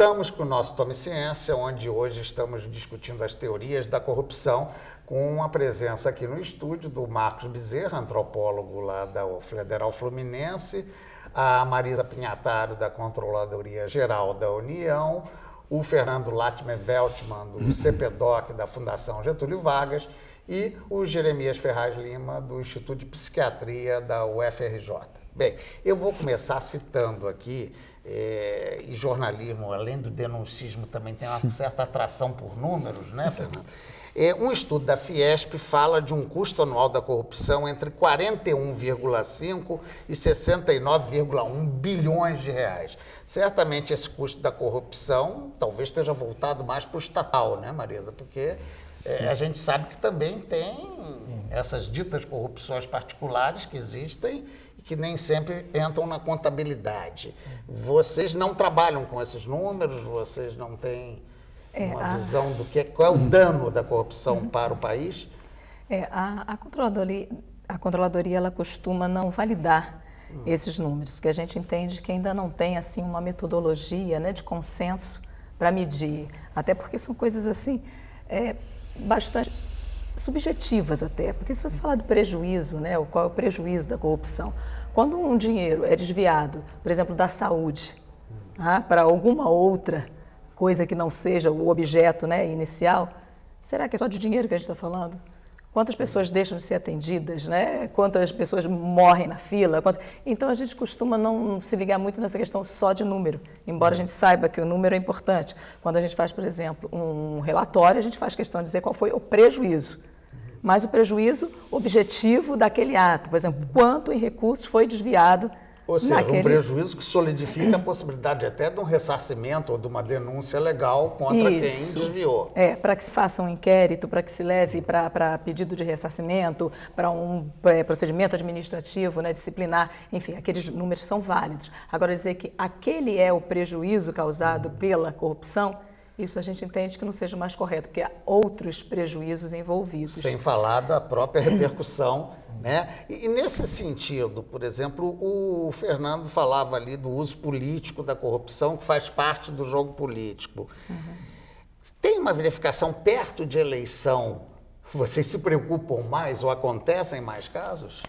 Voltamos com o nosso Tome Ciência, onde hoje estamos discutindo as teorias da corrupção, com a presença aqui no estúdio do Marcos Bezerra, antropólogo lá da Federal Fluminense, a Marisa Pinhataro, da Controladoria Geral da União, o Fernando Latmer-Veltman, do CPDOC, da Fundação Getúlio Vargas, e o Jeremias Ferraz Lima, do Instituto de Psiquiatria da UFRJ. Bem, eu vou começar citando aqui, e jornalismo, além do denuncismo, também tem uma certa atração por números, né, Fernando? Um estudo da Fiesp fala de um custo anual da corrupção entre 41,5 e 69,1 bilhões de reais. Certamente esse custo da corrupção talvez esteja voltado mais para o estatal, né, Marisa? Porque a gente sabe que também tem essas ditas corrupções particulares que existem e que nem sempre entram na contabilidade. Vocês não trabalham com esses números, vocês não têm uma visão do qual é o dano da corrupção para o país? A controladoria ela costuma não validar esses números, porque a gente entende que ainda não tem assim uma metodologia, né, de consenso para medir, até porque são coisas assim bastante subjetivas até, porque se você falar do prejuízo, né, qual é o prejuízo da corrupção? Quando um dinheiro é desviado, por exemplo, da saúde, para alguma outra coisa que não seja o objeto, né, inicial, será que é só de dinheiro que a gente está falando? Quantas pessoas deixam de ser atendidas, né? Quantas pessoas morrem na fila? Então, a gente costuma não se ligar muito nessa questão só de número, embora a gente saiba que o número é importante. Quando a gente faz, por exemplo, um relatório, a gente faz questão de dizer qual foi o prejuízo. Mas o prejuízo objetivo daquele ato, por exemplo, quanto em recursos foi desviado. Ou seja, um prejuízo que solidifica a possibilidade até de um ressarcimento ou de uma denúncia legal contra quem desviou. Para que se faça um inquérito, para que se leve para pedido de ressarcimento, para um procedimento administrativo, né, disciplinar, enfim, aqueles números são válidos. Agora, dizer que aquele é o prejuízo causado pela corrupção, isso a gente entende que não seja o mais correto, porque há outros prejuízos envolvidos. Sem falar da própria repercussão, né? E nesse sentido, por exemplo, o Fernando falava ali do uso político da corrupção, que faz parte do jogo político. Tem uma verificação perto de eleição, vocês se preocupam mais ou acontecem mais casos?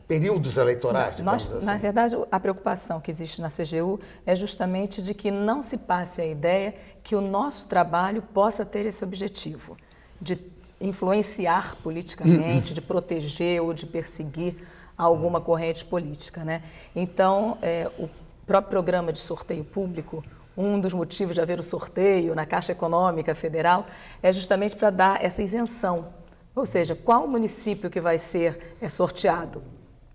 Períodos eleitorais, digamos assim. Na verdade, a preocupação que existe na CGU é justamente de que não se passe a ideia que o nosso trabalho possa ter esse objetivo de influenciar politicamente, de proteger ou de perseguir alguma corrente política, né? Então, o próprio programa de sorteio público, um dos motivos de haver o sorteio na Caixa Econômica Federal é justamente para dar essa isenção. Ou seja, qual município que vai ser sorteado?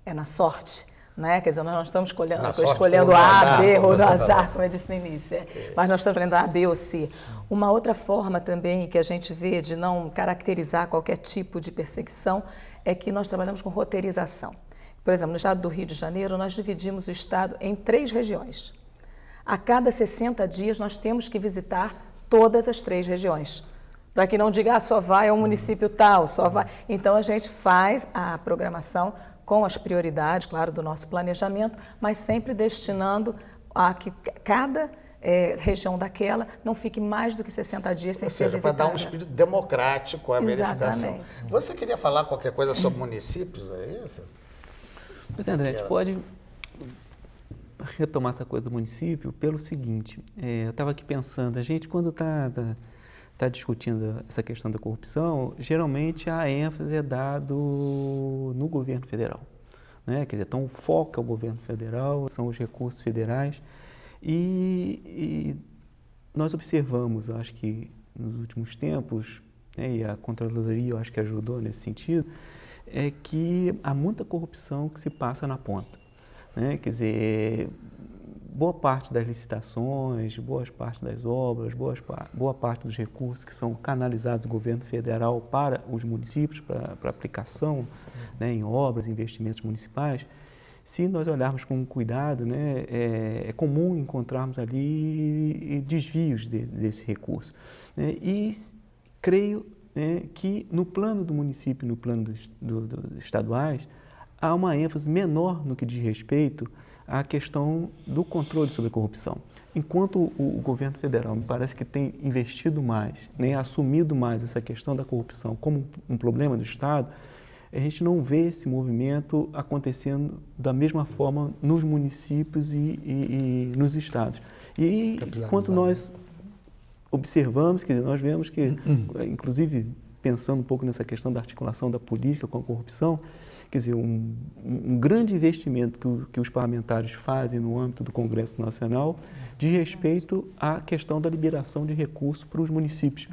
É na sorte, né? Quer dizer, nós não estamos escolhendo A, B ou no azar, como eu disse no início. Mas nós estamos escolhendo A, B ou C. Uma outra forma também que a gente vê de não caracterizar qualquer tipo de perseguição é que nós trabalhamos com roteirização. Por exemplo, no estado do Rio de Janeiro, nós dividimos o estado em 3 regiões. A cada 60 dias, nós temos que visitar todas as 3 regiões. Para que não diga, só vai ao município tal, só vai. Então, a gente faz a programação com as prioridades, claro, do nosso planejamento, mas sempre destinando a que cada região daquela não fique mais do que 60 dias sem ser visitada. Para dar um espírito democrático à verificação. Exatamente. Você queria falar qualquer coisa sobre municípios, é isso? Pois é, André, a gente pode retomar essa coisa do município pelo seguinte, eu estava aqui pensando, a gente quando está discutindo essa questão da corrupção, geralmente a ênfase é dado no governo federal, né? Quer dizer, então o foco é o governo federal, são os recursos federais e nós observamos, acho que nos últimos tempos, né, e a Controladoria eu acho que ajudou nesse sentido, é que há muita corrupção que se passa na ponta, né? Quer dizer, boa parte das licitações, boa parte das obras, boa parte dos recursos que são canalizados do governo federal para os municípios, para aplicação, né, em obras, investimentos municipais, se nós olharmos com cuidado, né, é comum encontrarmos ali desvios desse recurso. Né, e creio, né, que no plano do município, no plano dos estaduais, há uma ênfase menor no que diz respeito à questão do controle sobre a corrupção. enquanto o governo federal me parece que tem investido mais, né, assumido mais essa questão da corrupção como um problema do Estado, a gente não vê esse movimento acontecendo da mesma forma nos municípios e nos estados. E enquanto nós observamos, quer dizer, nós vemos que, inclusive pensando um pouco nessa questão da articulação da política com a corrupção, quer dizer, um grande investimento que os parlamentares fazem no âmbito do Congresso Nacional diz respeito à questão da liberação de recursos para os municípios.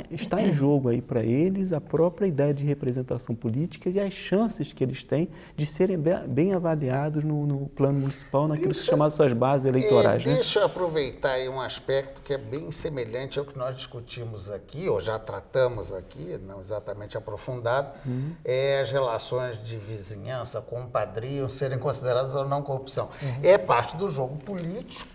Está em jogo aí para eles a própria ideia de representação política e as chances que eles têm de serem bem avaliados no plano municipal, naquilo que se chama suas bases eleitorais. Deixa eu aproveitar aí um aspecto que é bem semelhante ao que nós discutimos aqui, ou já tratamos aqui, não exatamente aprofundado, é as relações de vizinhança, compadrio, serem consideradas ou não corrupção. É parte do jogo político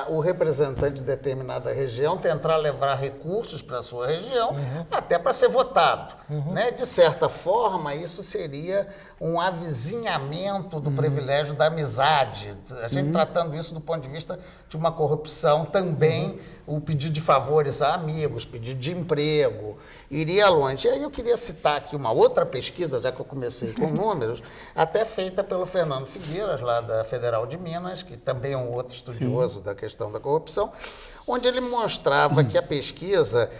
o representante de determinada região tentar levar recursos para a sua região, até para ser votado. Né? De certa forma, isso seria um avizinhamento do privilégio da amizade. A gente tratando isso do ponto de vista de uma corrupção também, o pedido de favores a amigos, pedido de emprego, iria longe. E aí eu queria citar aqui uma outra pesquisa, já que eu comecei com números, até feita pelo Fernando Figueiras, lá da Federal de Minas, que também é um outro estudioso da questão da corrupção, onde ele mostrava que a pesquisa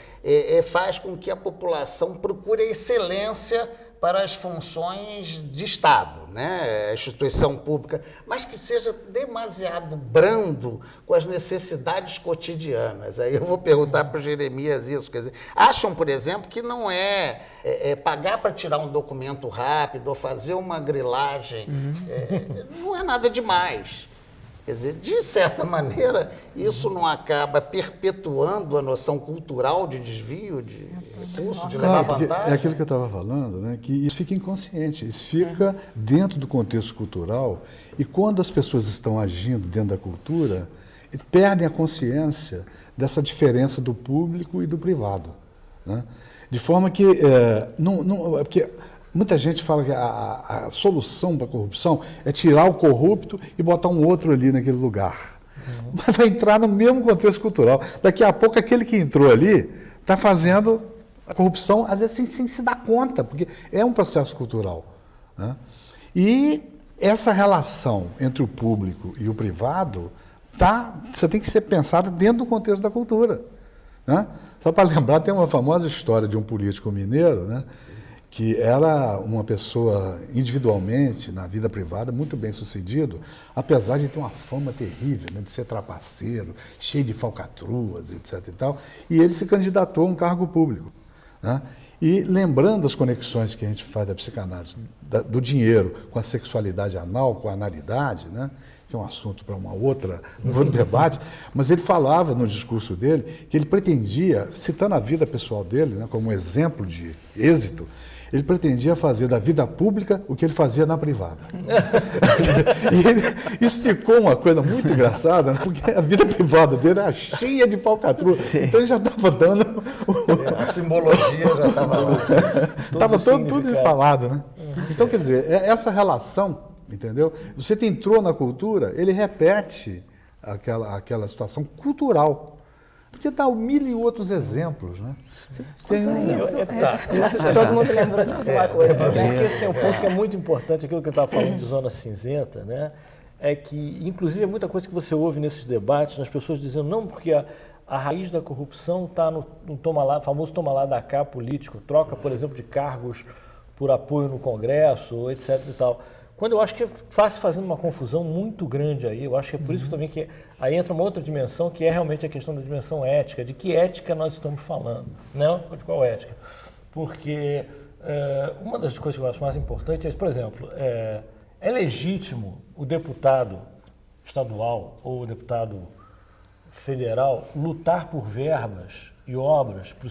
faz com que a população procure a excelência para as funções de Estado, né? A instituição pública, mas que seja demasiado brando com as necessidades cotidianas. Aí eu vou perguntar para o Jeremias isso, quer dizer, acham, por exemplo, que não é pagar para tirar um documento rápido ou fazer uma grilagem, não é nada demais. Quer dizer, de certa maneira, isso não acaba perpetuando a noção cultural de desvio de recursos, de levar vantagem? É aquilo que eu estava falando, né? Que isso fica inconsciente, isso fica dentro do contexto cultural, e quando as pessoas estão agindo dentro da cultura, perdem a consciência dessa diferença do público e do privado. Né? De forma que, porque muita gente fala que a solução para a corrupção é tirar o corrupto e botar um outro ali naquele lugar. Mas vai entrar no mesmo contexto cultural. Daqui a pouco, aquele que entrou ali está fazendo a corrupção, às vezes sem se dar conta, porque é um processo cultural. Né? E essa relação entre o público e o privado, você tem que ser pensada dentro do contexto da cultura. Né? Só para lembrar, tem uma famosa história de um político mineiro, né? Que era uma pessoa individualmente, na vida privada, muito bem sucedido, apesar de ter uma fama terrível, né, de ser trapaceiro, cheio de falcatruas, etc. e tal, e ele se candidatou a um cargo público. Né? E lembrando as conexões que a gente faz da psicanálise, do dinheiro com a sexualidade anal, com a analidade, né? Que é um assunto para um outro debate, mas ele falava no discurso dele que ele pretendia, citando a vida pessoal dele, né, como exemplo de êxito, ele pretendia fazer da vida pública o que ele fazia na privada. E isso ficou uma coisa muito engraçada, né? Porque a vida privada dele era cheia de falcatrua. Então ele já estava dando... A simbologia já estava lá. Estava tudo falado, né? Então, quer dizer, essa relação, entendeu? Você entrou na cultura, ele repete aquela situação cultural. Podia dar mil e outros exemplos, né? Todo mundo lembrou de alguma coisa. Porque esse tem um ponto que é muito importante, aquilo que eu estava falando de zona cinzenta, né? É que, inclusive, é muita coisa que você ouve nesses debates, as pessoas dizendo, não, porque a raiz da corrupção está no famoso toma lá da cá político, troca, por exemplo, de cargos por apoio no Congresso, etc. e tal. Quando eu acho que está se fazendo uma confusão muito grande aí, eu acho que é por isso também que aí entra uma outra dimensão, que é realmente a questão da dimensão ética, de que ética nós estamos falando, não de qual ética. Porque uma das coisas que eu acho mais importante é, por exemplo, é legítimo o deputado estadual ou o deputado federal lutar por verbas e obras para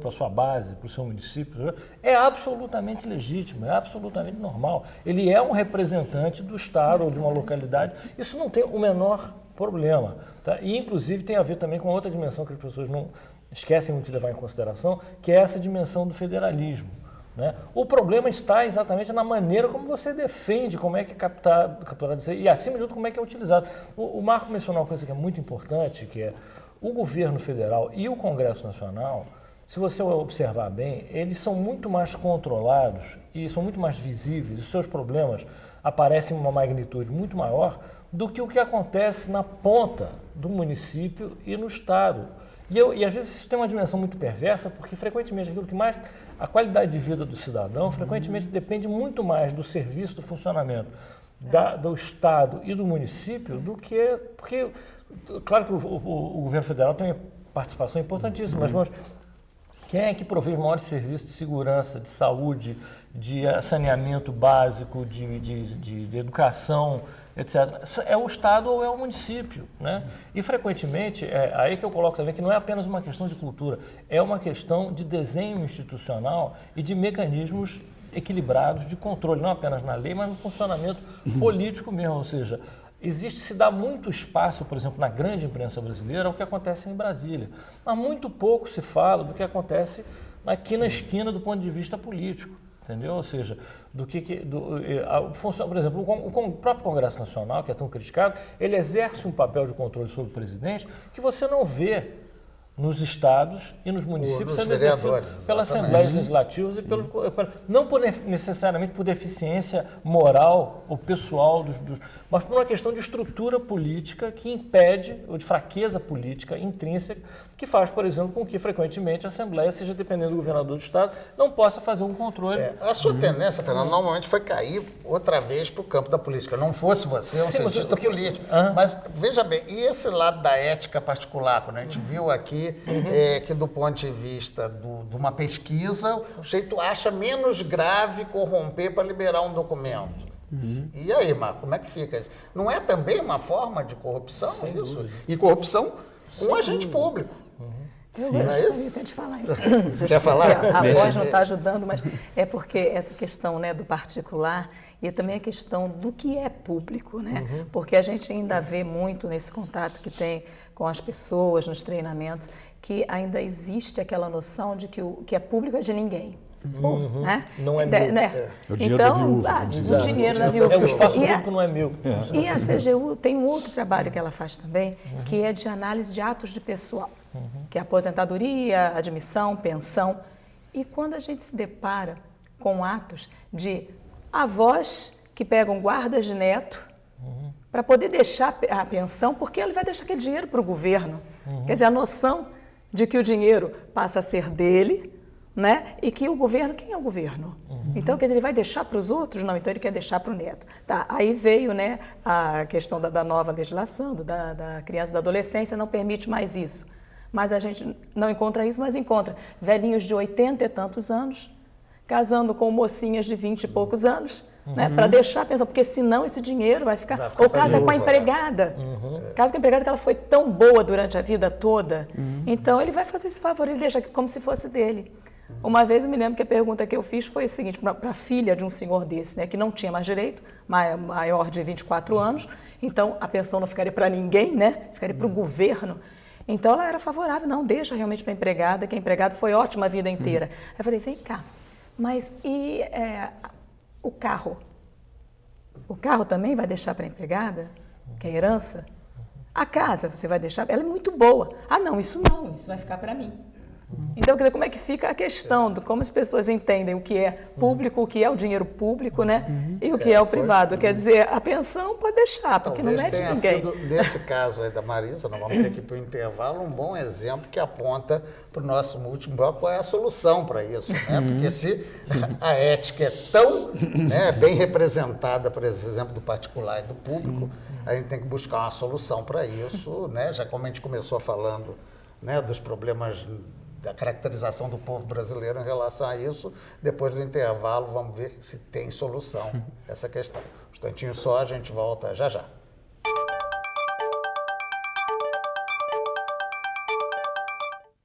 a sua base, para o seu município, é absolutamente legítimo, é absolutamente normal. Ele é um representante do Estado ou de uma localidade, isso não tem o menor problema. Tá? E, inclusive, tem a ver também com outra dimensão que as pessoas não esquecem muito de levar em consideração, que é essa dimensão do federalismo. né? O problema está exatamente na maneira como você defende, como é que é capturado e, acima de tudo, como é que é utilizado. O Marco mencionou uma coisa que é muito importante, que é o governo federal e o Congresso Nacional, se você observar bem, eles são muito mais controlados e são muito mais visíveis, os seus problemas aparecem em uma magnitude muito maior do que o que acontece na ponta do município e no Estado. E às vezes isso tem uma dimensão muito perversa, porque frequentemente aquilo que mais... A qualidade de vida do cidadão, frequentemente depende muito mais do serviço, do funcionamento do Estado e do município do que... Porque, claro que o governo federal tem participação importantíssima, mas vamos... Quem é que provê os maiores serviços de segurança, de saúde, de saneamento básico, de educação, etc.? É o Estado ou é o município, né? E, frequentemente, é aí que eu coloco também que não é apenas uma questão de cultura, é uma questão de desenho institucional e de mecanismos equilibrados de controle, não apenas na lei, mas no funcionamento político mesmo, ou seja... se dá muito espaço, por exemplo, na grande imprensa brasileira, ao que acontece em Brasília. Mas muito pouco se fala do que acontece aqui na esquina do ponto de vista político, entendeu? Ou seja, por exemplo, o próprio Congresso Nacional, que é tão criticado, ele exerce um papel de controle sobre o presidente que você não vê nos estados e nos municípios, sendo exercido pelas assembleias legislativas e não necessariamente por deficiência moral ou pessoal, mas por uma questão de estrutura política que impede, ou de fraqueza política intrínseca, que faz, por exemplo, com que frequentemente a Assembleia, seja dependendo do governador do estado, não possa fazer um controle. A sua tendência, Fernando, normalmente foi cair outra vez para o campo da política. Não fosse você um cientista político. Mas, veja bem, e esse lado da ética particular, quando a gente viu aqui que do ponto de vista de uma pesquisa, o sujeito acha menos grave corromper para liberar um documento. E aí, Marco, como é que fica isso? Não é também uma forma de corrupção isso? E corrupção com agente público. Eu gostaria de falar. Quer falar? A voz não está ajudando, mas é porque essa questão, né, do particular e também a questão do que é público, né? Porque a gente ainda vê muito nesse contato que tem com as pessoas, nos treinamentos, que ainda existe aquela noção de que o que é público é de ninguém. Né? Não é meu. Né? É o dinheiro da viúva. O dinheiro da viúva. O espaço público não é meu. E a CGU tem um outro trabalho que ela faz também, que é de análise de atos de pessoal, que é aposentadoria, admissão, pensão. E quando a gente se depara com atos de avós que pegam guardas de neto para poder deixar a pensão, porque ele vai deixar aquele dinheiro para o governo. Quer dizer, a noção de que o dinheiro passa a ser dele, né? E que o governo, quem é o governo? Então, quer dizer, ele vai deixar para os outros? Não, então ele quer deixar para o neto. Tá, aí veio, né, a questão da nova legislação, da criança e da adolescência, não permite mais isso. Mas a gente não encontra isso, mas encontra velhinhos de 80 e tantos anos, casando com mocinhas de 20 e poucos anos, né, para deixar a pensão, porque senão esse dinheiro vai ficar... Ou casa com a empregada. Casa com a empregada que ela foi tão boa durante a vida toda, então ele vai fazer esse favor, ele deixa como se fosse dele. Uma vez eu me lembro que a pergunta que eu fiz foi a seguinte, para a filha de um senhor desse, né, que não tinha mais direito, maior de 24 anos, então a pensão não ficaria para ninguém, né, ficaria para o governo. Então ela era favorável, não, deixa realmente para a empregada, que a empregada foi ótima a vida inteira. Aí eu falei, vem cá, mas e o carro? O carro também vai deixar para a empregada, que é herança? A casa você vai deixar, ela é muito boa. Ah não, isso vai ficar para mim. Então, quer dizer, como é que fica a questão de como as pessoas entendem o que é público, o que é o dinheiro público, né? E o que é o privado. Quer dizer, a pensão pode deixar, porque não é de ninguém. Sido, nesse caso aí da Marisa, nós vamos ter que ir para o intervalo, um bom exemplo que aponta para o nosso último bloco qual é a solução para isso, né? Porque se a ética é tão, né, bem representada, por exemplo, do particular e do público, a gente tem que buscar uma solução para isso, né? Já como a gente começou falando, né, dos problemas da caracterização do povo brasileiro em relação a isso. Depois do intervalo, vamos ver se tem solução essa questão. Um instantinho só, a gente volta já já.